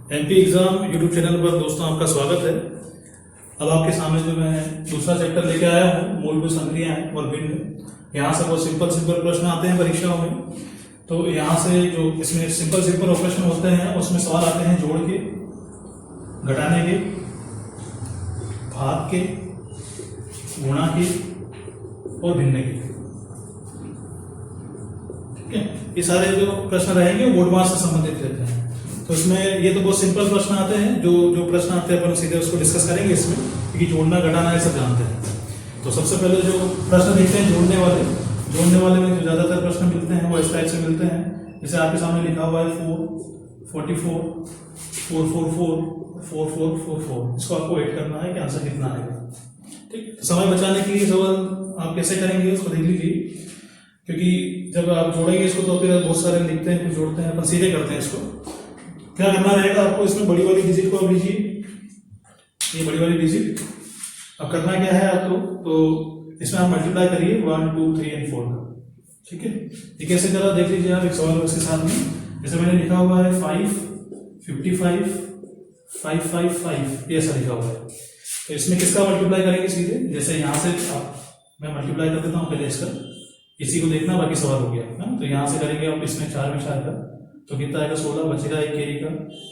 MP exam YouTube channel पर दोस्तों आपका स्वागत है। अब आपके सामने जो मैं दूसरा चैप्टर लेके आया हूँ, मूलभूत संक्रियाएं और भिन्न। यहाँ से वो सिंपल प्रश्न आते हैं परीक्षाओं में। तो यहाँ से जो इसमें सिंपल ऑपरेशन होते हैं उसमें सवाल आते हैं जोड़ के, घटाने के, भाग के, गुणा के और भिन्न के। ठीक है, ये सारे जो प्रश्न रहेंगे वो बोर्ड मार्क्स से संबंधित रहते हैं। तो इसमें ये तो बहुत सिंपल प्रश्न आते हैं, जो प्रश्न आते हैं अपन सीधे उसको डिस्कस करेंगे इसमें, क्योंकि जोड़ना घटाना ये सब जानते हैं। तो सबसे पहले जो प्रश्न देखते हैं जोड़ने वाले में जो ज्यादातर प्रश्न मिलते हैं वो इस टाइप से मिलते हैं। जैसे आपके सामने लिखा हुआ है 4, 44, 444, 4444। इसको आपको वेट करना है कि आंसर कितना आएगा। ठीक, समय बचाने के लिए सवाल आप कैसे करेंगे उसको देख लीजिए, क्योंकि जब आप जोड़ेंगे इसको तो फिर बहुत सारे लिखते हैं, कुछ जोड़ते हैं, अपन सीधे करते हैं इसको। क्या करना रहेगा आपको, इसमें बड़ी वाली डिजिट को आप लीजिए, ये बड़ी वाली डिजिट। अब करना क्या है आपको, तो इसमें आप मल्टीप्लाई करिए 1, 2, 3 और 4 का। ठीक है, ये कैसे करा देख लीजिए आप एक सवाल उसके साथ में। जैसे मैंने लिखा हुआ है 5, 55, 555, ये ऐसा लिखा हुआ है। तो इसमें किसका मल्टीप्लाई करेंगे सीधे, जैसे यहाँ से मैं मल्टीप्लाई कर देता हूँ पहले इसका, इसी को देखना, बाकी सवाल हो गया ना। तो यहाँ से करेंगे आप, इसमें 4 में 4 का तो कितना आएगा 16, बचेगा 1 कैरी का।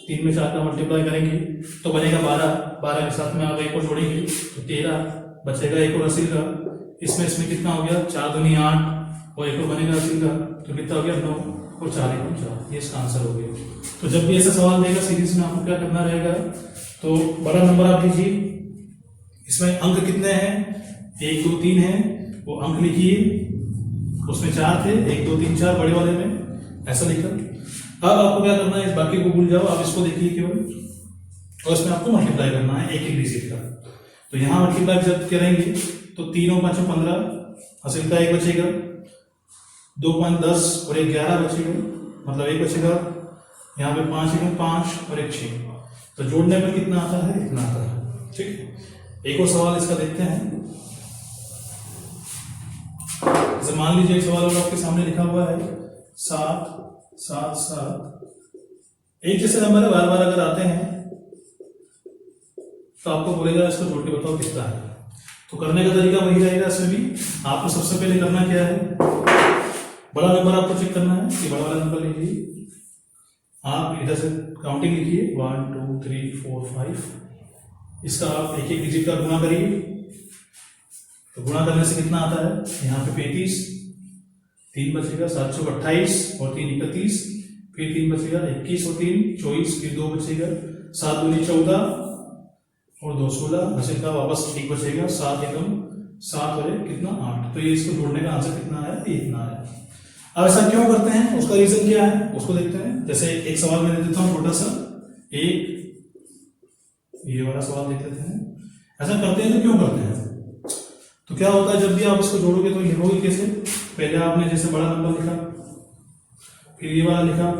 3 में 4 का मल्टीप्लाई करेंगे तो बनेगा 12 के साथ में आप 1 और जोड़ेंगे तो 13, बचेगा 1 और 80 का। इसमें कितना हो गया 4 दूनी 8 और 1 और बनेगा 80 का, तो कितना हो गया 9 और 4 1 4, ये इसका आंसर हो गया। तो जब भी ऐसा सवाल देगा सीरीज में आपको क्या करना रहेगा, तो बड़ा नंबर आप लीजिए, इसमें अंक कितने हैं 1 2 3 है, वो अंक लिखिए, उसमें 4 थे 1 2 3 4 बड़े वाले में ऐसा लिखा। अब आपको क्या करना है, इस बाकी को भूल जाओ, आप इसको देखिए केवल, और इसमें आपको मल्टीप्लाई करना है एक डिजिट का। तो यहाँ मल्टीप्लाई जब करेंगे तो 3 और 5 15, हासिल का 1 बचेगा, 2 5 10 और 1 11 बचेगा, मतलब 1 बचेगा। यहाँ पे 5 1 5 और 1 6, तो जोड़ने पर कितना आता है, इतना आता है। ठीक है, एक और सवाल इसका देखते हैं। जैसे मान लीजिए एक सवाल आपके सामने लिखा हुआ है 7 7 7, एक जैसे नंबर है, बार बार अगर आते हैं तो आपको बोलेगा इसको जोड़ के बताओ कितना है। तो करने का तरीका वही रहेगा, इसमें भी आपको सबसे पहले करना क्या है, बड़ा नंबर आपको चेक करना है कि बड़ा वाला नंबर लीजिए, आप इधर से काउंटिंग लिखिए 1 2 3 4 5, इसका आप एक डिजिट का गुणा करिए। तो गुणा करने से कितना आता है, यहाँ पे 35, 3 बचेगा 728 और 3 31, फिर 3 बचेगा 21 और 3 24, फिर 2 बचेगा 7 दूनी 14 और 2 16, बचेगा वापस 1 बचेगा 7 एकम 7 और 1 कितना 8। तो ये इसको जोड़ने का आंसर कितना आया, ये इतना आया। अब ऐसा क्यों करते हैं, उसका रीजन क्या है उसको देखते हैं। जैसे एक सवाल मैं दे देता हूँ छोटा सा, ये वाला सवाल देख लेते हैं। ऐसा करते हैं तो क्यों करते हैं, तो क्या होता है जब भी आप इसको जोड़ोगे तो लिखोगे कैसे, पहले आपने जैसे बड़ा नंबर लिखा, फिर ये वाला लिखा,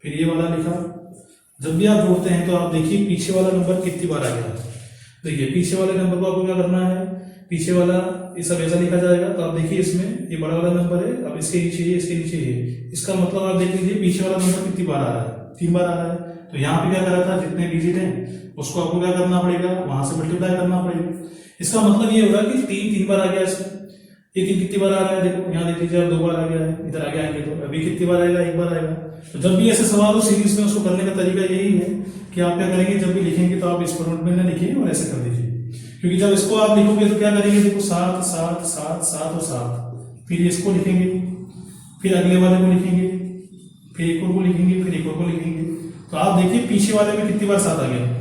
फिर ये वाला लिखा। जब भी आप जोड़ते हैं तो आप देखिए पीछे वाला नंबर कितनी बार आ गया। देखिए पीछे वाले नंबर को आपको क्या करना है, पीछे वाला ये सब ऐसा लिखा जाएगा। तो आप देखिए इसमें ये बड़ा वाला नंबर है, अब इसके नीचे ये, इसके नीचे ये, इसका मतलब आप देख लीजिए पीछे वाला नंबर कितनी बार आ रहा है, 3 बार आ रहा है। तो यहाँ पे क्या करा था, जितने डिजिट हैं उसको आपको क्या करना पड़ेगा, वहां से मल्टीप्लाई करना पड़ेगा। इसका मतलब ये होगा कि 3 बार आ गया इसमें, ये 3 कितनी बार आ रहा है, देखो यहाँ देख लीजिए, अब 2 बार आ गया है, इधर आगे आएंगे तो अभी कितनी बार आएगा, 1 बार आएगा। तो जब भी ऐसे सवाल हो सीरीज में, उसको करने का तरीका यही है कि आप क्या करेंगे, जब भी लिखेंगे तो आप इस फॉर्मेट में ना लिखिए और ऐसे कर दीजिए, क्योंकि जब इसको आप लिखोगे तो क्या करेंगे, देखो 7 7 7 7 और 7, फिर इसको लिखेंगे, फिर अगले वाले को लिखेंगे, फिर एक और को लिखेंगे, फिर एक और को लिखेंगे। तो आप देखिए पीछे वाले में कितनी बार 7 आ गया।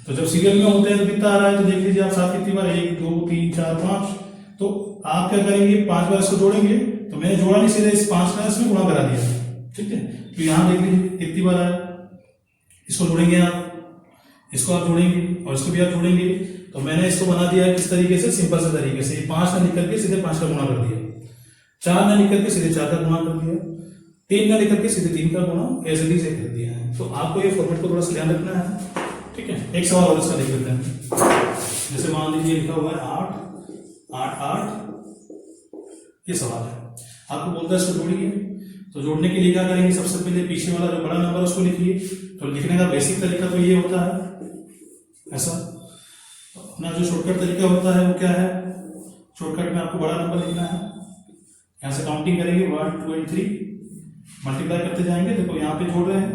तो जब सीरियल में होते हैं तो कितना आ रहा है, तो देख लीजिए आप 7 कितनी बार, 1 2 3 4 5। तो आप क्या करेंगे, 5 बार इसको जोड़ेंगे। तो मैंने जोड़ा नहीं, सीधे इस 5 का इसमें गुणा करा दिया। ठीक है, तो यहाँ देख लीजिए कितनी बार आया, इसको जोड़ेंगे आप, इसको आप जोड़ेंगे और इसको भी आप जोड़ेंगे। तो मैंने इसको बना दिया किस तरीके से, सिंपल से तरीके से, 5 ना लिख करके सीधे 5 का गुणा कर दिया, 4 ना लिख करके सीधे 4 का गुणा कर दिया, 3 ना लिख करके सीधे 3 का गुणा ऐसे भी कर दिया है। तो आपको ये फॉर्मेट को थोड़ा सा ध्यान रखना है। ठीक है, एक सवाल और इसका देख लेते हैं। जैसे मान लीजिए लिखा हुआ है 8 8 8, ये सवाल है, आपको बोलता है इसको जोड़िए। तो जोड़ने के लिए क्या करेंगे, सबसे पहले पीछे वाला जो बड़ा नंबर उसको लिखिए। तो लिखने का बेसिक तरीका तो ये होता है ऐसा। अपना जो शॉर्टकट तरीका होता है वो क्या है, शॉर्टकट में आपको बड़ा नंबर लिखना है, यहाँ से काउंटिंग करेंगे 1 2 and 3, मल्टीप्लाई करते जाएंगे। देखो यहाँ पे जोड़ रहे हैं,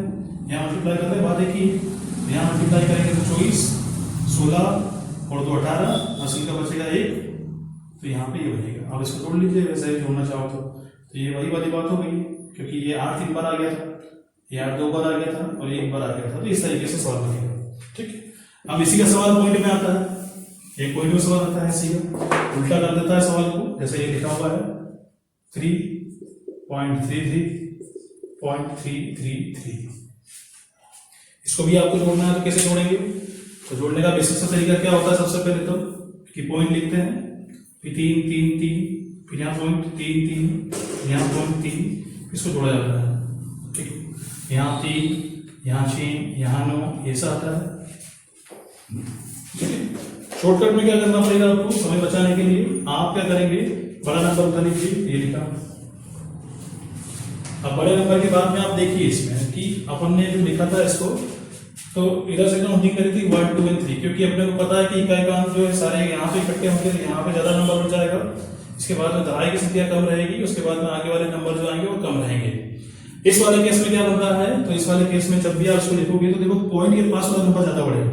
यहाँ मल्टीप्लाई कर रहे हैं, बात एक ही, यहाँ मल्टीप्लाई करेंगे तो 24 16 और 2 18, 80 का बचेगा 1, तो यहाँ पे ये बनेगा। आप इसको जोड़ लीजिए वैसे ही जोड़ना चाहो तो ये वही वाली बात हो गई, क्योंकि ये 8 3 बार आ गया था, ये 8 2 बार आ गया था और ये 1 बार आ गया था, तो इस तरीके से सवाल बनेगा। ठीक है, अब इसी का सवाल पॉइंट में आता है, एक पॉइंट में सवाल आता है, इसी का उल्टा कर देता है सवाल को, जैसे ये लिखा हुआ है 3.33.333, इसको भी आपको जोड़ना है। तो कैसे जोड़ेंगे, तो जोड़ने का बेसिक सा तरीका क्या होता है, सबसे पहले तो कि पॉइंट लिखते हैं, फिर 3 3 3, फिर यहाँ पॉइंट 3 3, यहाँ पॉइंट 3, इसको जोड़ा जाता है। ठीक है, यहाँ 3, यहाँ 6, यहाँ 9, ऐसा आता है। ठीक है, शॉर्टकट में क्या करना पड़ेगा आपको समय बचाने के लिए, आप क्या करेंगे, बड़ा नंबर उठा लीजिए, ये लिखा। अब बड़े नंबर के बाद में आप देखिए इसमें कि अपन ने जो लिखा था इसको, तो इधर से काउंटिंग करी थी 1 2 and 3, क्योंकि अपने को पता है कि इकाई का अंक जो है सारे यहाँ पे इकट्ठे होंगे, यहाँ पे ज्यादा नंबर हो जाएगा, इसके बाद में दहाई की संख्या कम रहेगी, उसके बाद में आगे वाले नंबर जो आएंगे वो कम रहेंगे। इस वाले केस में क्या बन रहा है, तो इस वाले केस में जब भी आप इसको लिखोगे तो देखो पॉइंट के पास वाला नंबर ज्यादा बढ़ेगा,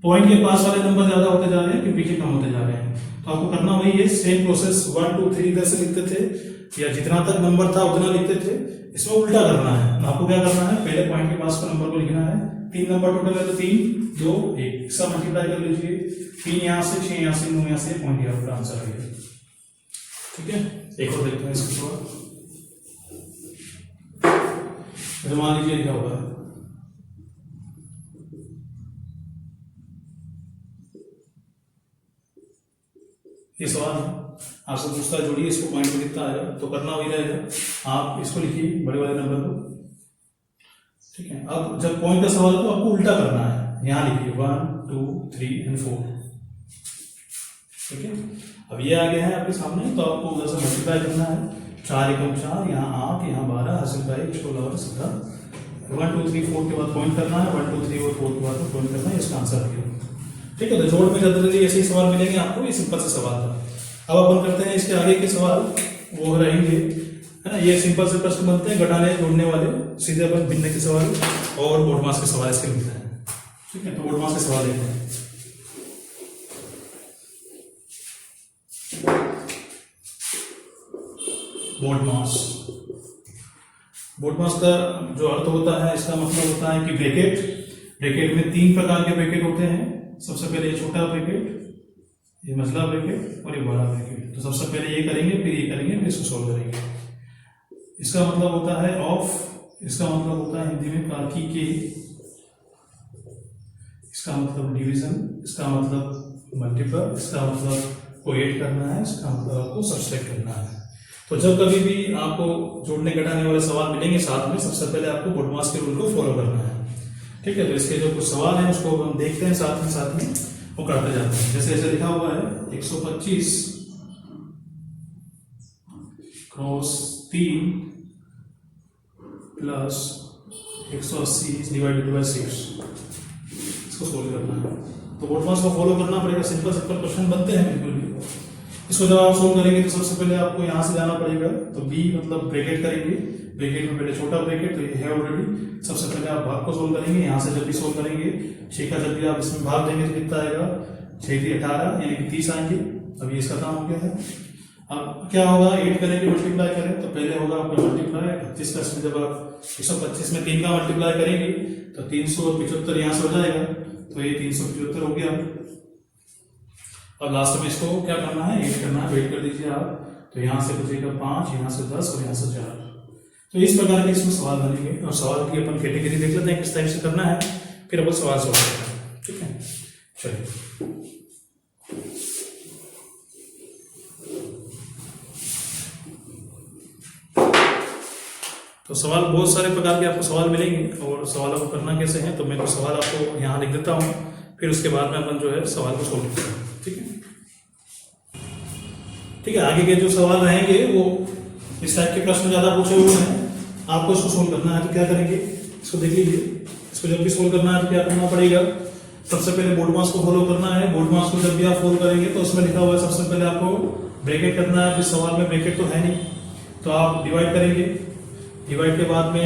पॉइंट के पास वाले नंबर ज्यादा होते जा रहे हैं कि पीछे कम होते जा रहे हैं। तो आपको करना वही है, सेम प्रोसेस 1 2 3 इधर से लिखते थे, या जितना तक नंबर था उतना लिखते थे, इसमें उल्टा करना है। आपको क्या करना है, पहले पॉइंट के पास का नंबर को लिखना है, 3 नंबर टोटल है तो 3 2 1, इसका मल्टीप्लाई कर लीजिए, 3 यहाँ से 6 यहाँ से 9 यहाँ से, पॉइंट यहाँ पर आंसर आएगा। ठीक है, एक और देखते हैं इसको थोड़ा, मान लीजिए क्या होगा, ये सवाल आपसे पूछता है जोड़िए, इसको पॉइंट में लिखता आएगा, तो करना वही रहेगा, आप इसको लिखिए बड़े वाले नंबर को। ठीक है, अब जब पॉइंट का सवाल है तो आपको उल्टा करना है, यहां लिखिए 1 2 3 and 4। ठीक है, अब ये आ गया है आपके सामने, तो आपको उधर से मल्टीप्लाई करना है, 4 एकम 4, यहाँ 8, यहाँ 12, हासिल का 1, 16 और 17, 1 2 3 4 के बाद पॉइंट करना है, 1 2 3 और 4 के बाद पॉइंट करना है, इसका आंसर है। ठीक है, तो जोड़ में जनरली ऐसे ही सवाल मिलेंगे आपको, ये सिंपल से सवाल था। अब अपन करते हैं इसके आगे के सवाल, वो रहेंगे, है ना, ये सिंपल से प्रश्न बनते हैं, घटाने जोड़ने वाले, सीधे अपन भिन्न के सवाल और बोर्ड मास के सवाल इसके मिलते हैं। ठीक है, तो बोर्ड मास के सवाल देखते हैं। बोर्ड मास, बोर्ड मास का जो अर्थ होता है, इसका मतलब होता है कि ब्रैकेट, ब्रैकेट में 3 प्रकार के ब्रैकेट होते हैं। सबसे पहले ये छोटा ब्रैकेट, ये मझला ब्रैकेट और ये बड़ा ब्रैकेट। तो सबसे पहले ये करेंगे, फिर ये करेंगे, फिर इसको सॉल्व करेंगे। इसका मतलब होता है ऑफ, इसका मतलब होता है हिंदी में कारकी के, इसका मतलब डिवीजन, इसका मतलब मल्टीपल, इसका मतलब को ऐड करना है, इसका मतलब आपको सब्सट्रैक्ट करना है। तो जब कभी भी आपको जोड़ने घटाने वाले सवाल मिलेंगे साथ में, सबसे पहले आपको बोर्ड मास के रूल को फॉलो करना है। ठीक है, तो इसके जो कुछ सवाल हैं उसको हम देखते हैं साथ में वो करते जाते हैं। जैसे ऐसे लिखा हुआ है 125 क्रॉस 3 प्लस 180 डिवाइडेड बाय 6, इसको सोल्व करना है। तो बोर्ड मास को फॉलो करना पड़ेगा, सिंपल क्वेश्चन बनते हैं बिल्कुल भी। इसको जब आप सोल्व करेंगे तो सबसे पहले आपको यहाँ से जाना पड़ेगा, तो बी मतलब ब्रैकेट करेंगे, ब्रैकेट में पहले छोटा ब्रैकेट, तो ये है ऑलरेडी। सबसे पहले आप भाग को सोल्व करेंगे, यहाँ से जब भी सोल्व करेंगे 6 का जब भी आप इसमें भाग देंगे तो कितना आएगा, 6 3 18 यानी कि 30 आएंगे। अभी इसका काम हो गया है। अब क्या होगा, 8 करेंगे, मल्टीप्लाई करें तो पहले होगा आपका मल्टीप्लाई 25 का, इसमें जब आप 125 में 3 का मल्टीप्लाई करेंगे तो 375 यहाँ से हो जाएगा, तो ये 375 हो गया। और लास्ट में इसको क्या करना है, 8 करना है, वेट कर दीजिए आप, तो यहाँ से बचेगा 5, यहाँ से 10 और यहाँ से 4। तो इस प्रकार के इसमें सवाल बनेंगे, और सवाल की अपन कैटेगरी देख लेते हैं किस टाइप से करना है, फिर अपन सवाल सॉल्व करते हैं। ठीक है, चलिए। तो सवाल बहुत सारे प्रकार के आपको सवाल मिलेंगे, और सवालों को करना कैसे है, तो मैं कुछ सवाल आपको यहाँ लिख देता हूँ, फिर उसके बाद में अपन जो है सवाल को सोल्व करते हैं। ठीक है, ठीक है, आगे के जो सवाल रहेंगे वो इस टाइप के प्रश्न ज़्यादा पूछे हुए हैं, आपको इसको सोल्व करना है तो क्या करेंगे, इसको देख लीजिए। इसको जब भी सोल्व करना है तो क्या करना पड़ेगा, सबसे पहले बोर्ड मास को फॉलो करना है। बोर्ड मास को जब भी आप फॉलो करेंगे तो उसमें लिखा हुआ है सबसे पहले आपको ब्रैकेट करना है। इस सवाल में ब्रैकेट तो है नहीं, तो आप डिवाइड करेंगे। डिवाइड के बाद में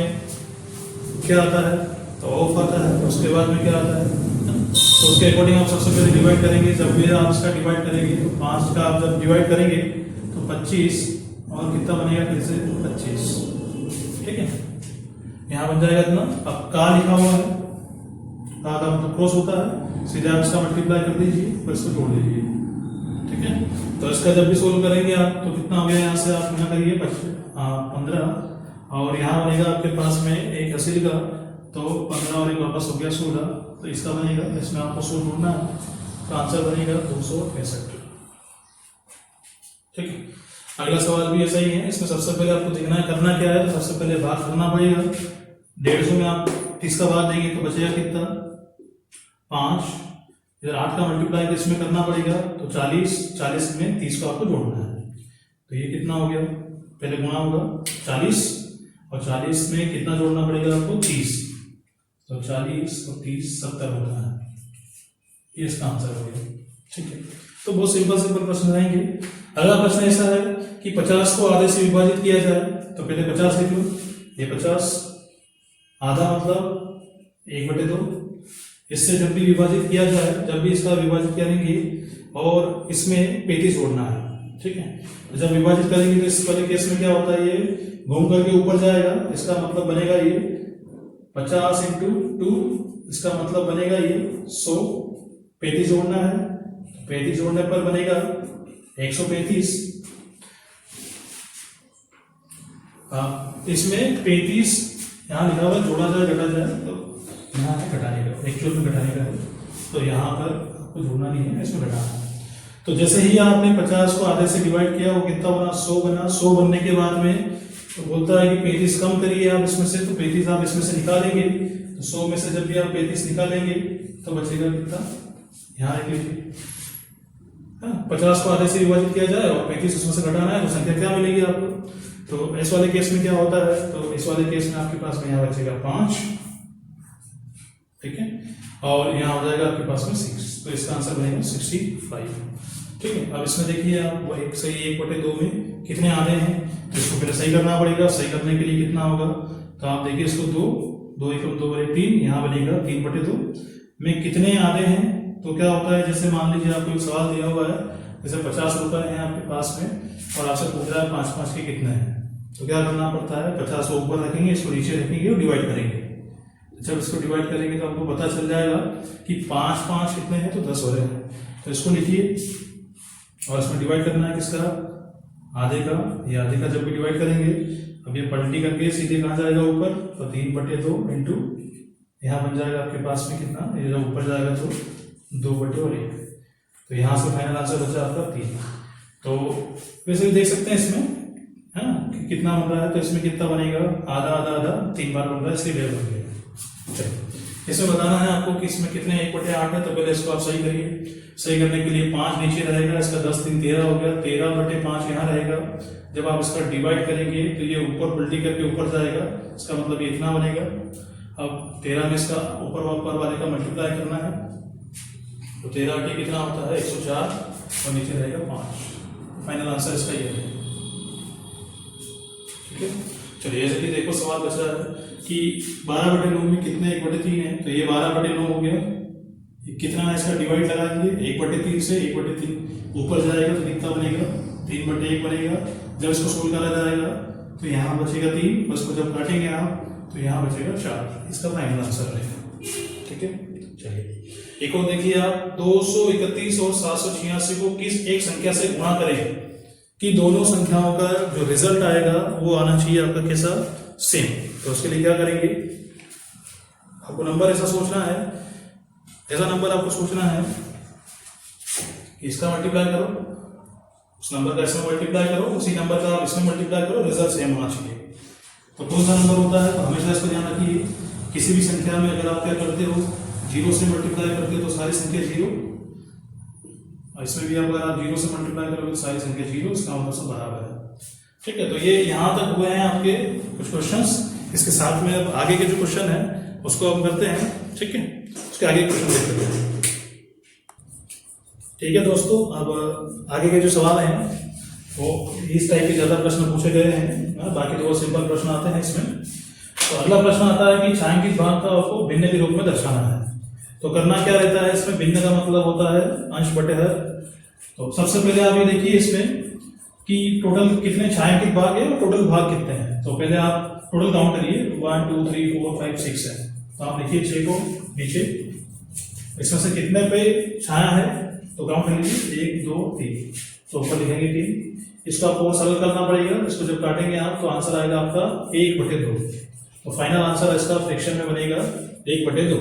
क्या आता है, तो ऑफ आता है। उसके बाद में क्या आता है, तो उसके अकॉर्डिंग आप सबसे पहले डिवाइड करेंगे। जब भी आप इसका डिवाइड करेंगे तो 5 का आप जब डिवाइड करेंगे तो 25 और कितना बनेगा, फिर से 25, ठीक है। यहाँ बन जाएगा इतना। अब का लिखा हुआ है, का मतलब क्रॉस होता है, सीधे आप इसका मल्टीप्लाई कर दीजिए और इसको जोड़ दीजिए, ठीक है। तो इसका जब भी सोल्व करेंगे आप तो कितना हो गया, यहाँ से आप गुना करिए 15 और यहाँ बनेगा आपके पास में एक हासिल का, तो 15 और एक वापस हो गया 16, तो इसका बनेगा, इसमें आपको 100 ढूंढना है, तो आंसर बनेगा 265, ठीक है। अगला सवाल भी ऐसा ही है। इसमें सबसे पहले आपको देखना है करना क्या है, तो सबसे पहले भाग करना पड़ेगा। 150 में आप 30 का भाग देंगे तो बचेगा कितना, 5। इधर 8 का मल्टीप्लाई तो इसमें करना पड़ेगा, तो 40 में 30 को आपको जोड़ना है, तो ये कितना हो गया, पहले गुणा होगा 40 और 40 में कितना जोड़ना पड़ेगा आपको, 30, तो 40 और 30 70 होता है, ये इसका आंसर हो गया, ठीक है। तो बहुत सिंपल प्रश्न रहेंगे। अगला प्रश्न ऐसा है कि 50 को आधे से विभाजित किया जाए, तो पहले 50 लिख लो, ये 50, आधा मतलब 1/2, इससे जब भी विभाजित किया जाए, जब भी इसका विभाजित करेंगे और इसमें 35 जोड़ना है, ठीक है। तो जब विभाजित करेंगे तो इस वाले केस में क्या होता है, ये घूम करके ऊपर जाएगा, इसका मतलब बनेगा ये 50 × 2, इसका मतलब बनेगा ये 100, 35 जोड़ना है, 35 जोड़ने पर बनेगा 135। इसमें 35 यहाँ लिखा हुआ जोड़ा जाए घटा जाए, तो यहाँ है घटाने का, एक्चुअल में घटाने का है, तो यहाँ पर आपको जोड़ना नहीं है, इसमें घटाना है। तो जैसे ही आपने 50 को आधे से डिवाइड किया, वो कितना बना, 100 बना। 100 बनने के बाद में तो बोलता है कि 35 कम करिए आप इसमें से, तो 35 आप इसमें से निकालेंगे, तो 100 में से जब भी आप 35 निकालेंगे तो बचेगा कितना, यहाँ लिख लीजिए, 50 को आधे से विभाजित किया जाए और 35 उसमें से घटाना है, तो संख्या क्या मिलेगी आपको। तो इस वाले केस में क्या होता है, तो इस वाले केस में आपके पास में यहाँ बचेगा 5, ठीक है, और यहाँ हो जाएगा आपके पास में 6, तो इसका आंसर बनेगा 65, ठीक है। अब इसमें देखिए आप 1 सही 1/2 में कितने आधे हैं, तो इसको पहले सही करना पड़ेगा। सही करने के लिए कितना होगा, तो आप देखिए इसको 2 × 2 यहाँ बनेगा 3/2 में कितने आधे हैं, तो क्या होता है, जैसे मान लीजिए आपको एक सवाल दिया हुआ है, जैसे 50 रुपए हैं आपके पास में और आपसे पूछ रहा है 5 के कितने हैं, तो क्या करना पड़ता है, 50 को ऊपर रखेंगे, इसको नीचे रखेंगे और डिवाइड करेंगे। जब इसको डिवाइड करेंगे तो आपको पता चल जाएगा कि 5 कितने हैं, तो 10 हो रहे हैं, तो इसको लिखिए और इसमें डिवाइड करना है किसका, आधे का। ये आधे का जब भी डिवाइड करेंगे, अब ये पलटी करके सीधे कहाँ जाएगा ऊपर, तो 3/2 इंटू यहाँ बन जाएगा आपके पास में कितना, ये जब ऊपर जाएगा तो 2/1, तो यहाँ से फाइनल आंसर बचा आपका 3। तो वैसे भी देख सकते हैं इसमें है ना कि कितना बन रहा है, तो इसमें कितना बनेगा, आधा 3 बार बन रहा है, इसलिए 1.5 बन गया। चलिए इसमें बताना है आपको कि इसमें कितने 1/8 है, तो पहले इसको आप सही करिए। सही करने के लिए 5 नीचे रहेगा, इसका 10 × 3 13 हो गया, 13/5 यहाँ रहेगा। जब आप इसका डिवाइड करेंगे तो ये ऊपर पलटी करके ऊपर जाएगा, इसका मतलब ये इतना बनेगा। अब 13 में इसका ऊपर वाले का मल्टीप्लाई करना है, तो 13 कितना होता है 104 और नीचे रहेगा 5। फाइनल आंसर इसका ये है, ठीक है। चलिए जैसे कि देखो सवाल बच रहा है कि 12/9 में कितने 1/3 है, तो ये 12/9 हो गया। कितना है इसका डिवाइड लगाएंगे, 1/3 से 1/3 ऊपर जाएगा तो कितना बनेगा, 3/1 बनेगा। जब इसको सोल्व करा जाएगा तो यहाँ बचेगा 3, और इसको जब काटेंगे आप तो यहाँ बचेगा 4। इसका फाइनल आंसर रहेगा, ठीक है। चलिए एक और देखिए आप, 231 और 786 को किस एक संख्या से गुणा करें कि दोनों संख्याओं का जो रिजल्ट आएगा वो आना चाहिए आपका कैसा, सेम। तो उसके लिए क्या करेंगे, आपको नंबर ऐसा सोचना है, ऐसा नंबर आपको सोचना है कि इसका मल्टीप्लाई करो, उस नंबर का इसमें मल्टीप्लाई करो, उसी नंबर का आप इसमें मल्टीप्लाई करो, रिजल्ट सेम होना चाहिए। तो कौन सा नंबर होता है, तो हमेशा इसको ध्यान रखिए, किसी भी संख्या में अगर आप क्या करते हो, 0 से मल्टीप्लाई करते हो तो सारी संख्या 0, और इसमें भी अगर आप 0 से मल्टीप्लाई करोगे तो सारी संख्या 0, इसका मतलब सब बराबर है। ठीक है, तो ये यहाँ तक हुए हैं आपके कुछ क्वेश्चंस। इसके साथ में अब आगे के जो क्वेश्चन है उसको हम करते हैं। ठीक है, उसके आगे क्वेश्चन देखते हैं। ठीक है दोस्तों, अब आगे के जो सवाल हैं वो इस टाइप के ज्यादा प्रश्न पूछे गए हैं, बाकी तो वो सिंपल प्रश्न आते हैं इसमें। तो अगला प्रश्न आता है कि छायांकित भाग का आपको भिन्न के रूप में दर्शाना है। तो करना क्या रहता है इसमें, भिन्न का मतलब होता है अंश बटे हर। तो सबसे पहले आप ये देखिए इसमें कि टोटल कितने छायांकित भाग है और टोटल भाग कितने हैं। तो पहले आप टोटल काउंट करिए, 1 2 3 4 5 6 है। तो आप देखिए 6 को नीचे, इसमें से कितने पे छाया है तो काउंट कर लीजिए, 1 2 3। तो ऊपर लिखेंगे 3। इसको आपको सरल करना पड़ेगा। इसको जब काटेंगे आप तो आंसर आएगा आपका 1/2। तो फाइनल आंसर इसका फ्रैक्शन में बनेगा 1/2।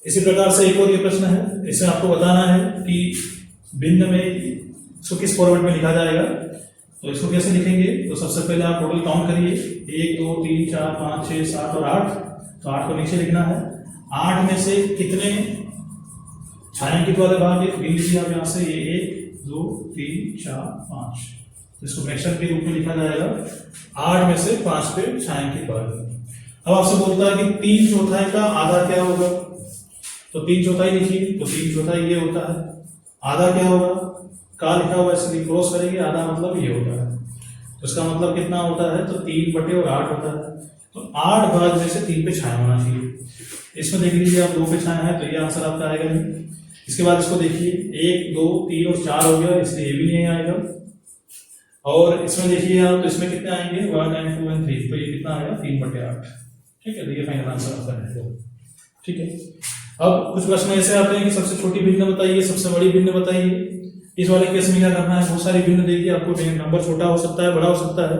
इसी प्रकार से एक और ये प्रश्न है, इसमें आपको बताना है कि भिन्न में इसको किस फॉर्मेट में लिखा जाएगा। तो इसको कैसे लिखेंगे, तो सबसे पहले आप टोटल काउंट करिए, 1 2 3 4 5 6 7 और 8। तो 8 को नीचे लिखना है। 8 में से कितने छायांकित वाले भाग है, गिन लीजिए आप यहाँ से, ये 1 2 3 4 5। तो इसको फ्रैक्शन के रूप में लिखा जाएगा। 8 में से 5 पे छायांकित भाग। अब आपसे बोलता है कि 3/4 का आधा क्या होगा। तो 3/4 लिखिए, तो 3/4 ये होता है। आधा क्या होगा, का लिखा हुआ इसलिए क्रॉस करेंगे, आधा मतलब ये होता है। तो इसका मतलब कितना होता है, तो 3/8 होता है। तो 8 भाग में से 3 पे छाया होना चाहिए। इसमें देख लीजिए आप 2 पे छाया है, तो ये आंसर आपका आएगा नहीं। इसके बाद इसको देखिए, 1 2 3 और 4 हो गया, इसलिए ये भी नहीं आएगा। और इसमें देखिए आप, तो इसमें कितने आएंगे, 1 and 2 and 3। तो ये कितना आएगा, 3/8। ठीक है, तो ये फाइनल आंसर आपका है। ठीक है, अब कुछ प्रश्न ऐसे आते हैं कि सबसे छोटी भिन्न बताइए, सबसे बड़ी भिन्न बताइए। इस वाले केस में क्या करना है, बहुत सारी भिन्न देखिए आपको, नंबर छोटा हो सकता है, बड़ा हो सकता है।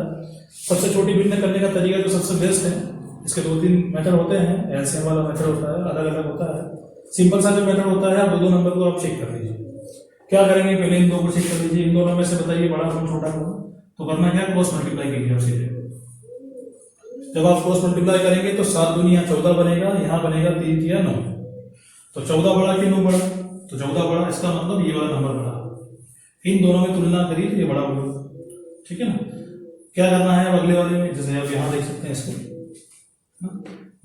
सबसे छोटी भिन्न करने का तरीका जो सबसे बेस्ट है, इसके 2-3 मेथड होते हैं। एलसीएम वाला मेथड होता है, अलग अलग होता है। सिंपल सा जो मेथड होता है, आप 2 नंबर को आप चेक कर लीजिए। क्या करेंगे, पहले इन 2 को चेक कर लीजिए। इन दोनों में से बताइए बड़ा कौन छोटा कौन। तो करना क्या, क्रॉस मल्टीप्लाई कीजिए आप सीधे। जब आप क्रॉस मल्टीप्लाई करेंगे तो 7 दूनी 14 बनेगा, यहाँ बनेगा 3 3 9। तो 14 बड़ा कि 9 बड़ा, तो 14 बड़ा, इसका मतलब ये वाला नंबर बड़ा। इन दोनों में तुलना करिए, ये बड़ा होगा। ठीक है ना। क्या करना है अब अगले वाले में, जैसे आप यहाँ देख सकते हैं इसको,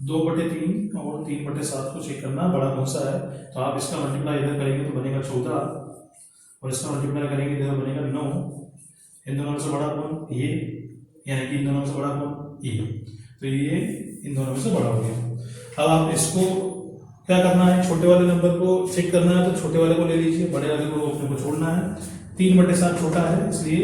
2/3 और 3/7 को चेक करना बड़ा कौन सा है। तो आप इसका मल्टीप्लाई इधर करेंगे तो बनेगा 14, और इसका मल्टीप्लाई करेंगे इधर बनेगा 9। इन दोनों में से बड़ा कौन, ये, यानी कि इन दोनों में से बड़ा कौन, ये। तो ये इन दोनों में से बड़ा हो गया। अब आप इसको क्या करना है, छोटे वाले नंबर को चेक करना है, तो छोटे वाले को ले लीजिए, बड़े वाले को अपने को छोड़ना है। 3/7 छोटा है, इसलिए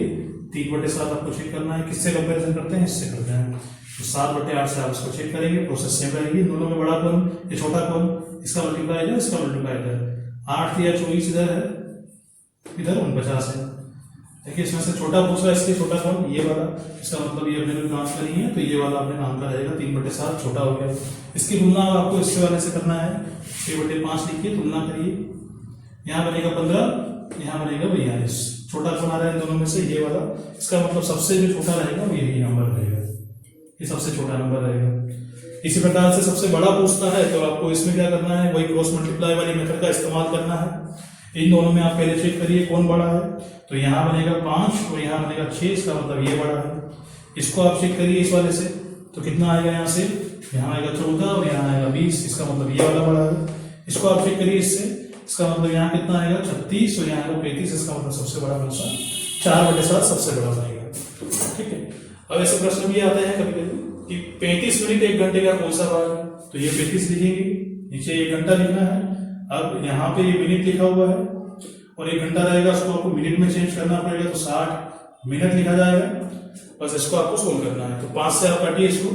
3/7 आपको चेक करना है। किससे कंपैरिजन करते हैं, इससे करते हैं। तो 7/8 से आप इसको चेक करेंगे, प्रोसेस सेम रहेगी। दोनों में बड़ा कौन, ये छोटा कौन, इसका मल्टीप्लाई इधर, इसका मल्टीप्लाई इधर। 8 या 24 इधर है, इधर 49 है। देखिए इसमें से छोटा पूछ रहा है, इसलिए छोटा कौन, ये वाला। इसका मतलब ये अपने को नाम का नहीं है, तो ये वाला अपने नाम का रहेगा। 3/7 छोटा हो गया। इसकी तुलना आपको इससे वाले से करना है। 6/5 लिखिए, तुलना करिए। यहाँ बनेगा 15, यहाँ बनेगा 42। छोटा कौन आ रहा है इन दोनों में से, ये वाला। इसका मतलब सबसे जो छोटा रहेगा वो यही नंबर रहेगा, ये सबसे छोटा नंबर रहेगा। इसी प्रकार से सबसे बड़ा पूछता है, तो आपको इसमें क्या करना है, वही क्रॉस मल्टीप्लाई वाली मेथड का इस्तेमाल करना है। इन दोनों में आप पहले चेक करिए कौन बड़ा है। तो यहाँ बनेगा 5 और यहाँ बनेगा 6, इसका मतलब ये बड़ा है। इसको आप चेक करिए इस वाले से, तो कितना आएगा, यहाँ से यहाँ आएगा 14 और यहाँ आएगा 20, इसका मतलब ये वाला बड़ा है। इसको आप चेक करिए इससे, इसका मतलब यहाँ कितना आएगा, 36 और यहाँ आएगा 35, इसका मतलब सबसे बड़ा कौन सा, 4/7 सबसे बड़ा बनेगा। ठीक है, अब ऐसे प्रश्न भी आते हैं कभी कभी कि 35 मिनट 1 घंटे का कौन सा भाग है। तो ये 35 लिखेंगे, नीचे 1 घंटा लिखना है। अब यहाँ पे ये मिनट लिखा हुआ है और 1 घंटा रहेगा, उसको आपको मिनट में चेंज करना पड़ेगा, तो 60 मिनट लिखा जाएगा। बस इसको आपको सोल्व करना है। तो 5 से आप काटिए इसको,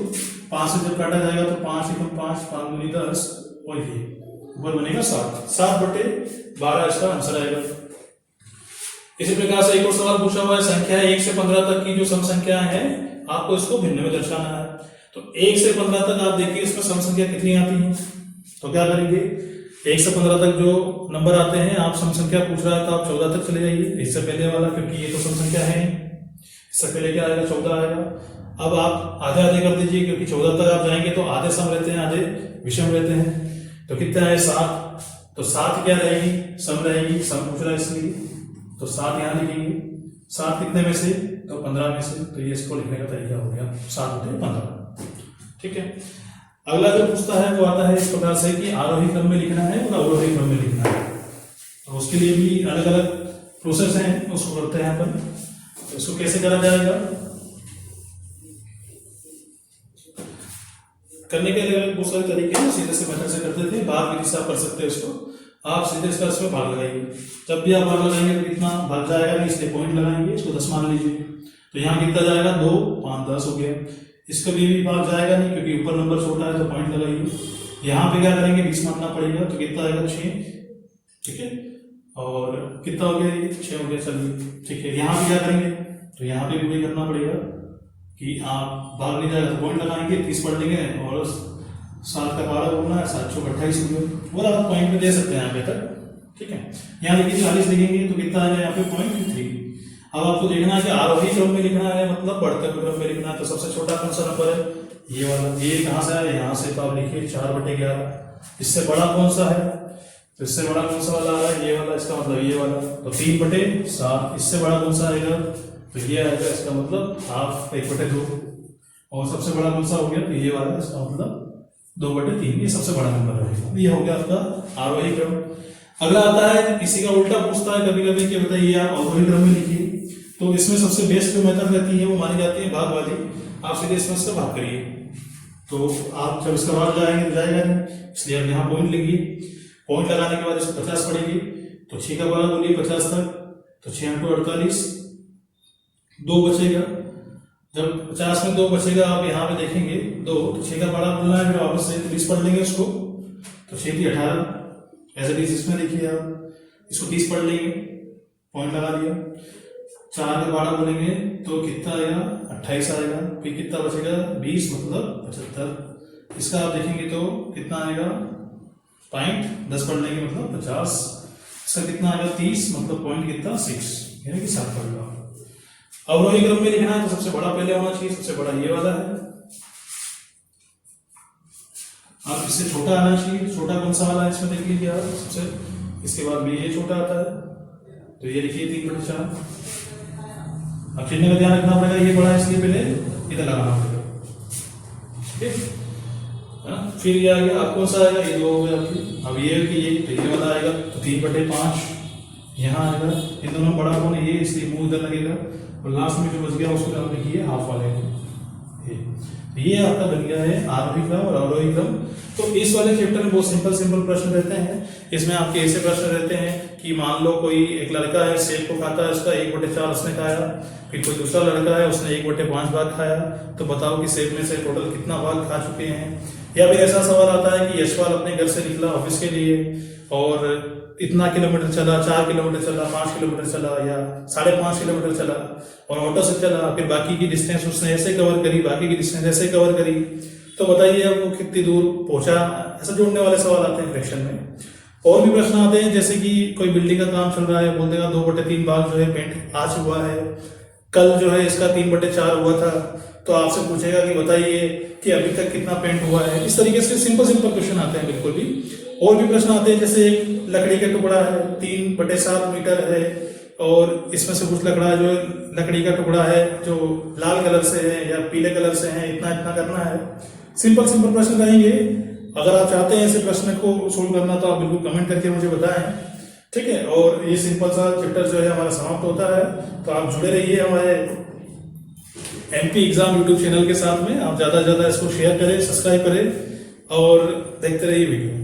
5 से जब काटा जाएगा तो 5 × 5 5 दूनी 10 और ये ऊपर बनेगा 7, 7/12 इसका आंसर आएगा। इसी प्रकार से एक और सवाल पूछा हुआ है, संख्या 1 से 15 तक की जो सम संख्या है आपको इसको भिन्न में दर्शाना है। तो 1 से 15 तक आप देखिए इसमें सम संख्या कितनी आती है। तो क्या करेंगे, 1 से 15 तक जो नंबर आते हैं, आप सम संख्या पूछ रहा है तो आप 14 तक चले जाइए, इससे पहले वाला, क्योंकि ये तो सम संख्या है। इससे पहले क्या आएगा, 14 आएगा। अब आप आधे आधे कर दीजिए, क्योंकि 14 तक आप जाएंगे तो आधे सम रहते हैं, आधे विषम रहते हैं। तो कितना है, 7। तो 7 क्या रहेगी, सम रहेगी, सम पूछ रहा है इसलिए। तो 7 यहाँ लिखेंगे। 7 कितने में से, तो 15 में से, तो ये इसको लिखने का तरीका हो गया 7/15। ठीक है। अगला जो पूछता है वो आता है इस प्रकार से कि आरोही क्रम में लिखना है और अवरोही क्रम में लिखना है। तो उसके लिए भी अलग अलग प्रोसेस हैं, उसको करते हैं अपन। तो इसको कैसे करा जाएगा, करने के लिए बहुत सारे तरीके हैं। सीधे से मेथड से करते थे, भाग विधि से आप कर सकते हैं इसको। आप सीधे इसका इसमें भाग लगाइए, जब भी आप भाग लगाएंगे तो कितना भाग जाएगा नहीं, इसलिए पॉइंट लगाएंगे, इसको 10 मान लीजिए। तो यहाँ कितना जाएगा 2, 5, 10 हो गया। इसका भी भाग जाएगा नहीं क्योंकि ऊपर नंबर छोटा है, तो पॉइंट लगाइए। यहाँ पे क्या करेंगे, 20 मानना पड़ेगा, तो कितना आएगा 6। ठीक है, और कितना हो गया, 6 हो गया। चलिए ठीक है, यहाँ पे क्या करेंगे, तो यहाँ पे भी वही करना पड़ेगा कि आप भाग नहीं जाएगा तो पॉइंट लगाएंगे, 30 पढ़ लेंगे और 7 का 12 बोलना है, 7 × 28 हो गया। और आप पॉइंट में दे सकते हैं यहाँ पे तक। ठीक है, यहाँ देखिए 40 लिखेंगे तो कितना आएगा यहाँ पे 0.3। अब आपको देखना है कि आरोही क्रम में लिखना है, मतलब बढ़ते हुए क्रम में लिखना है। तो सबसे छोटा कौन सा नंबर है, ये वाला। ये कहाँ से है, यहाँ से। तो आप लिखिए 4/11। इससे बड़ा कौन सा है, तो इससे बड़ा कौन सा वाला आ रहा है, ये वाला, इसका मतलब ये वाला। तो 3/7। इससे बड़ा कौन सा आएगा, तो ये आएगा, इसका मतलब हाफ, 1/2। और सबसे बड़ा कौन सा हो गया, तो ये वाला, इसका मतलब 2/3। ये सबसे बड़ा नंबर है। ये हो गया आपका आरोही क्रम। अगला आता है, किसी का उल्टा पूछता है कभी कभी कि बताइए आप अवरोही क्रम में लिखिए। तो इसमें सबसे बेस्ट जो मेथड रहती है वो मानी जाती है भाग वाली। आप सीधे इसमें इसका भाग करिए, तो आप जब इसका भाग लगाएंगे तो जाएगा नहीं, इसलिए आप यहाँ पॉइंट लिखिए। पॉइंट लगाने के बाद इसको 50 पड़ेगी, तो 6 का 12 बोलिए 50 तक। तो 6 × 48, 2 बचेगा। जब 50 में 2 बचेगा, आप यहाँ पे देखेंगे 2, तो 6 का 12 बोलना है, फिर वापस से 30 पढ़ लेंगे उसको। तो 6 × 18, ऐसे 30 इसमें देखिए आप, इसको 30 पढ़ लेंगे, पॉइंट लगा दिया। 4 का 12 बोलेंगे तो कितना आएगा, 28 आएगा। फिर कितना बचेगा, 20, मतलब 75। इसका आप देखेंगे तो कितना आएगा, पॉइंट 10 पढ़ लेंगे, मतलब 50। इसका कितना आएगा, 30, मतलब पॉइंट कितना, 6, यानी कि 7 पढ़ लो। अवरोही क्रम में लिखना है तो सबसे बड़ा पहले होना चाहिए, सबसे बड़ा ये वाला है। आप इससे छोटा आना चाहिए, छोटा कौन सा वाला है इसमें देख लीजिए आप सबसे। इसके बाद भी ये छोटा आता है, तो ये लिखिए 3/4। अब चिन्ह का ध्यान रखना पड़ेगा, ये बड़ा है इसलिए पहले इधर लगाना पड़ेगा। ठीक है, फिर ये आ गया, आप कौन सा आएगा, ये 2 हो गया आपकी। अब ये कि ये वाला आएगा, तो 3/5 यहाँ आएगा। इन दोनों बड़ा कौन है, ये, इसलिए मुंह इधर लगेगा। और लास्ट में जो बच गया उसको आप लिखिए हाफ वाले को। ये आपका बन गया है आरोही क्रम और अवरोही क्रम। तो इस वाले चैप्टर में बहुत सिंपल प्रश्न रहते हैं। इसमें आपके ऐसे प्रश्न रहते हैं कि मान लो कोई एक लड़का है, सेब को खाता है, उसका 1/4 उसने खाया। फिर कोई दूसरा लड़का है, उसने 1/5 भाग खाया। तो बताओ कि सेब में से टोटल कितना भाग खा चुके हैं। या फिर ऐसा सवाल आता है कि यशपाल अपने घर से निकला ऑफिस के लिए और इतना किलोमीटर चला, 4 किलोमीटर चला, 5 किलोमीटर चला, या 5.5 किलोमीटर चला और ऑटो से चला। फिर बाकी की डिस्टेंस उसने ऐसे कवर करी, बाकी की डिस्टेंस ऐसे कवर करी। तो बताइए अब वो कितनी दूर पहुंचा। ऐसा जोड़ने वाले सवाल आते हैं फ्रैक्शन में। और भी प्रश्न आते हैं, जैसे कि कोई बिल्डिंग का काम चल रहा है, बोल देगा 2/3 भाग जो है पेंट आज हुआ है, कल जो है इसका 3/4 हुआ था। तो आपसे पूछेगा कि बताइए कि अभी तक कितना पेंट हुआ है। इस तरीके से सिंपल क्वेश्चन आते हैं बिल्कुल भी। और भी प्रश्न आते हैं, जैसे एक लकड़ी का टुकड़ा है, 3/7 मीटर है, और इसमें से कुछ लकड़ा जो लकड़ी का टुकड़ा है जो लाल कलर से है या पीले कलर से है, इतना इतना करना है। सिंपल प्रश्न रहेंगे। अगर आप चाहते हैं ऐसे प्रश्न को सोल्व करना तो आप बिल्कुल कमेंट करके मुझे बताएं। ठीक है, और ये सिंपल सा चैप्टर जो है हमारा समाप्त होता है। तो आप जुड़े रहिए हमारे MP एग्जाम यूट्यूब चैनल के साथ में। आप ज्यादा से ज्यादा इसको शेयर करें, सब्सक्राइब करें और देखते रहिए वीडियो।